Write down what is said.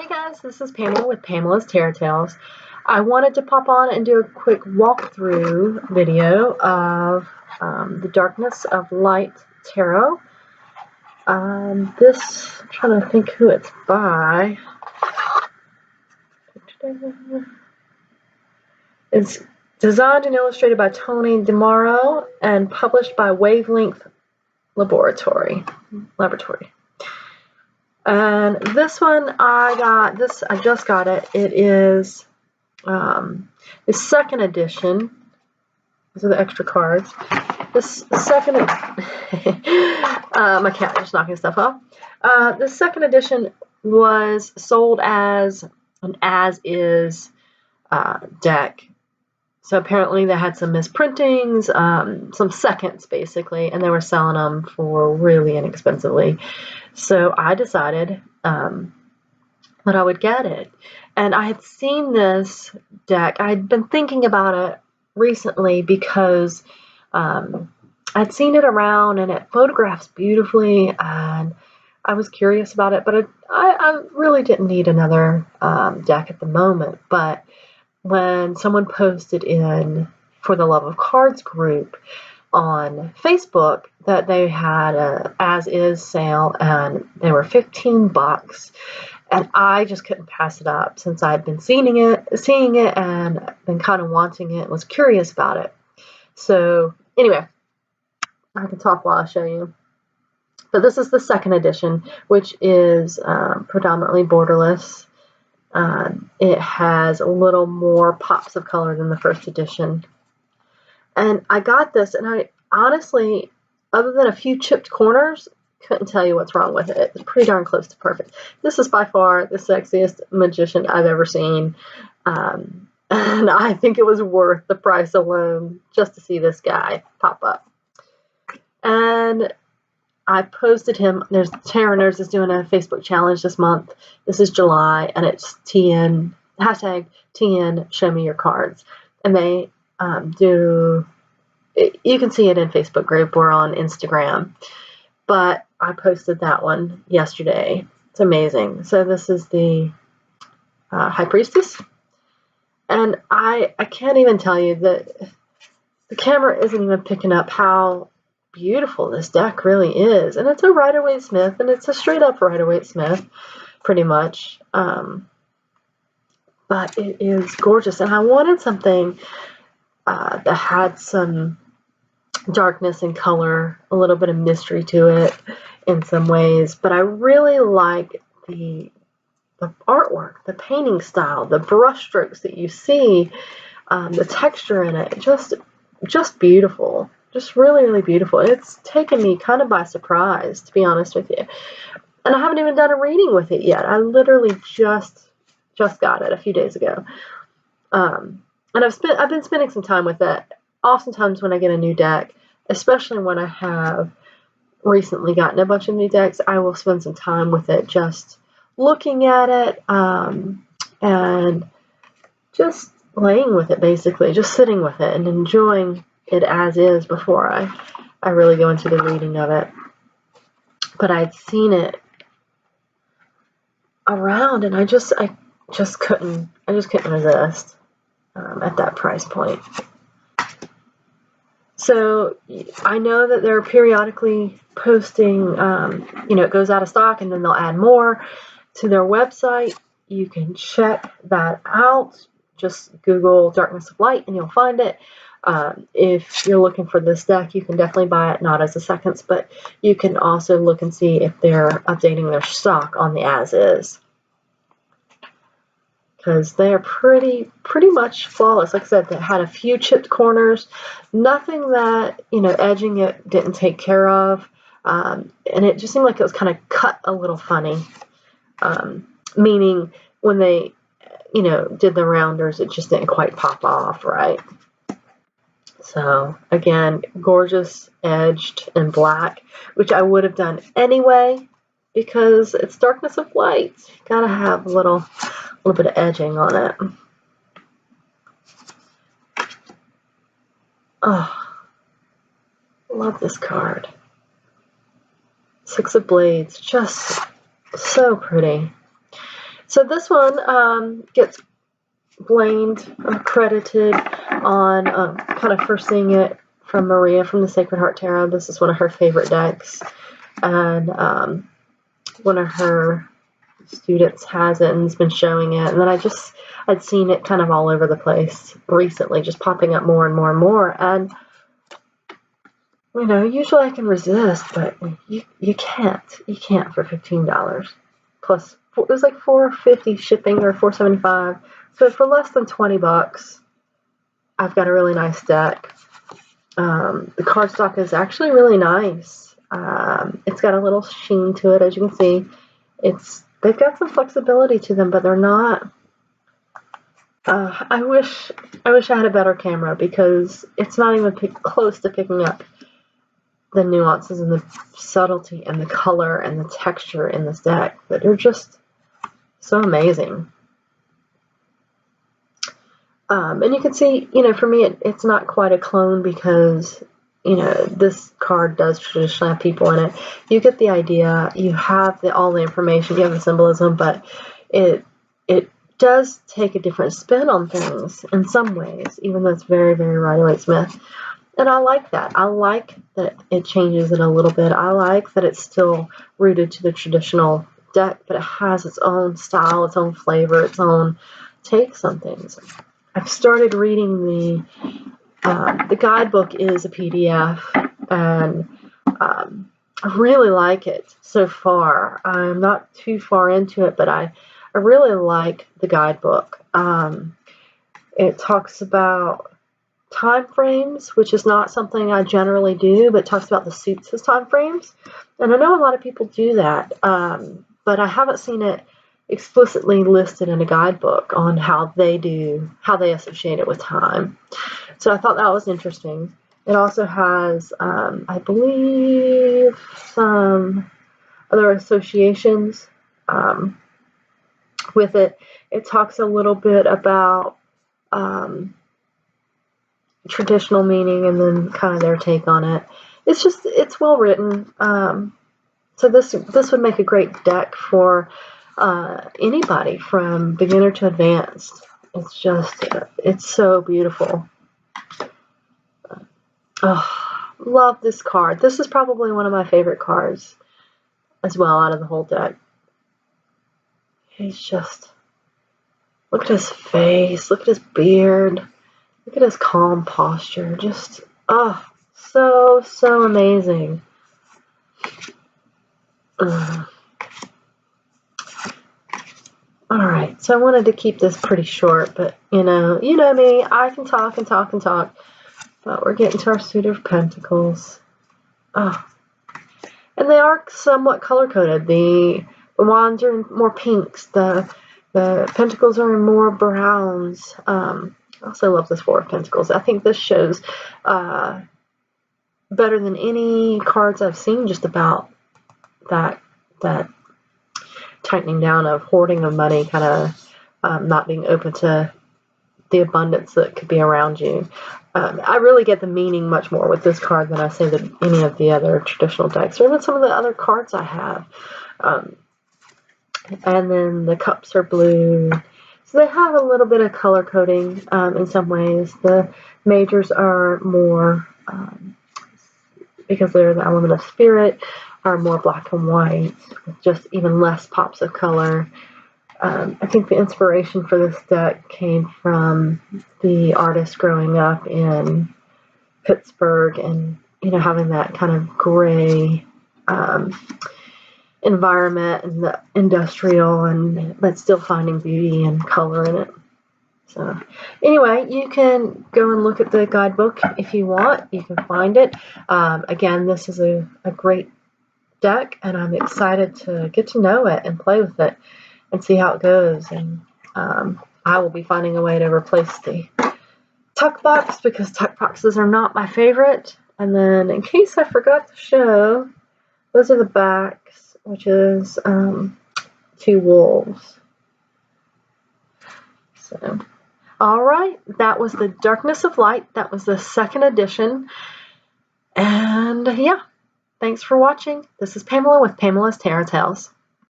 Hey guys, this is Pamela with Pamela's Tarot Tales. I wanted to pop on and do a quick walkthrough video of the Darkness of Light Tarot. I'm trying to think who it's by. It's designed and illustrated by Tony DeMauro and published by Wavelength Laboratory. And this one I just got it. It is the second edition. These are the extra cards. This second, my cat just knocking stuff off. The second edition was sold as an as-is deck. So apparently they had some misprintings, some seconds basically, and they were selling them for really inexpensively. So I decided that I would get it. And I had seen this deck. I had been thinking about it recently because I'd seen it around and it photographs beautifully, and I was curious about it, but I really didn't need another deck at the moment. But when someone posted in for the Love of Cards group on Facebook that they had a as-is sale and they were $15, and I just couldn't pass it up since I'd been seeing it and been kind of wanting it, was curious about it. So anyway, I can talk while I show you. So this is the second edition, which is predominantly borderless. It has a little more pops of color than the first edition. And I got this, and I honestly, other than a few chipped corners, couldn't tell you what's wrong with it. It's pretty darn close to perfect. This is by far the sexiest magician I've ever seen. And I think it was worth the price alone just to see this guy pop up. And I posted him. There's Tarot Nerds is doing a Facebook challenge this month. This is July, and it's TN #TN Show Me Your Cards. And they do. You can see it in Facebook group or on Instagram. But I posted that one yesterday. It's amazing. So this is the High Priestess, and I can't even tell you that the camera isn't even picking up how beautiful this deck really is. And it's a Rider-Waite-Smith, and it's a straight up Rider-Waite-Smith pretty much, but it is gorgeous. And I wanted something that had some darkness and color, a little bit of mystery to it in some ways, but I really like the artwork, the painting style, the brush strokes that you see, the texture in it, just beautiful. Just really, really beautiful. It's taken me kind of by surprise, to be honest with you. And I haven't even done a reading with it yet. I literally just got it a few days ago. And I've been spending some time with it. Oftentimes when I get a new deck, especially when I have recently gotten a bunch of new decks, I will spend some time with it, just looking at it, and just laying with it, basically, just sitting with it and enjoying it as is before I really go into the reading of it. But I'd seen it around, and I just couldn't resist at that price point. So I know that they're periodically posting, it goes out of stock and then they'll add more to their website. You can check that out. Just Google Darkness of Light and you'll find it. If you're looking for this deck, you can definitely buy it, not as a seconds, but you can also look and see if they're updating their stock on the as-is, because they are pretty much flawless. Like I said, they had a few chipped corners, nothing that, edging it didn't take care of, and it just seemed like it was kind of cut a little funny, meaning when they, did the rounders, it just didn't quite pop off right. So again, gorgeous edged and black, which I would have done anyway because it's Darkness of Light. You gotta have a little bit of edging on it. Oh, love this card. Six of Blades, just so pretty. So this one gets blamed or credited on kind of first seeing it from Maria from the Sacred Heart Tarot. This is one of her favorite decks, and one of her students has it and has been showing it, and then I'd seen it kind of all over the place recently, just popping up more and more and more, and usually I can resist, but you can't for $15 plus it was like $4.50 shipping or $4.75, so for less than $20 I've got a really nice deck. The cardstock is actually really nice. It's got a little sheen to it, as you can see. They've got some flexibility to them, but they're not. I wish I had a better camera, because it's not even close to picking up the nuances and the subtlety and the color and the texture in this deck, but they're just so amazing. And you can see, for me, it's not quite a clone, because this card does traditionally have people in it. You get the idea. You have all the information. You have the symbolism, but it does take a different spin on things in some ways, even though it's very, very Rider-Waite-Smith. And I like that. I like that it changes it a little bit. I like that it's still rooted to the traditional deck, but it has its own style, its own flavor, its own takes on things. I've started reading the guidebook is a PDF, and I really like it so far. I'm not too far into it, but I really like the guidebook. It talks about time frames, which is not something I generally do, but it talks about the suits as time frames. And I know a lot of people do that, but I haven't seen it explicitly listed in a guidebook on how they associate it with time. So I thought that was interesting. It also has, I believe, some other associations with it. It talks a little bit about traditional meaning and then kind of their take on it. It's well written. So this would make a great deck for anybody from beginner to advanced. It's so beautiful. Oh, love this card. This is probably one of my favorite cards as well out of the whole deck. Look at his face, look at his beard, look at his calm posture. Just, so amazing. Alright, so I wanted to keep this pretty short, but you know me, I can talk and talk and talk. But we're getting to our suit of pentacles. And they are somewhat color-coded. The wands are in more pinks. The pentacles are in more browns. I also love this Four of Pentacles. I think this shows better than any cards I've seen just about that tightening down of hoarding of money, kind of not being open to the abundance that could be around you. I really get the meaning much more with this card than I say that any of the other traditional decks, or even some of the other cards I have. And then the cups are blue. So they have a little bit of color coding in some ways. The majors are more, because they're the element of spirit, are more black and white, with just even less pops of color. I think the inspiration for this deck came from the artist growing up in Pittsburgh, and having that kind of gray environment and the industrial, but still finding beauty and color in it. So anyway, you can go and look at the guidebook if you want. You can find it. Again, this is a great deck, and I'm excited to get to know it and play with it and see how it goes. And I will be finding a way to replace the tuck box, because tuck boxes are not my favorite. And then, in case I forgot to show, those are the backs, which is 2 wolves. So, alright, that was the Darkness of Light. That was the 2nd edition. And yeah, thanks for watching. This is Pamela with Pamela's Tarot Tales.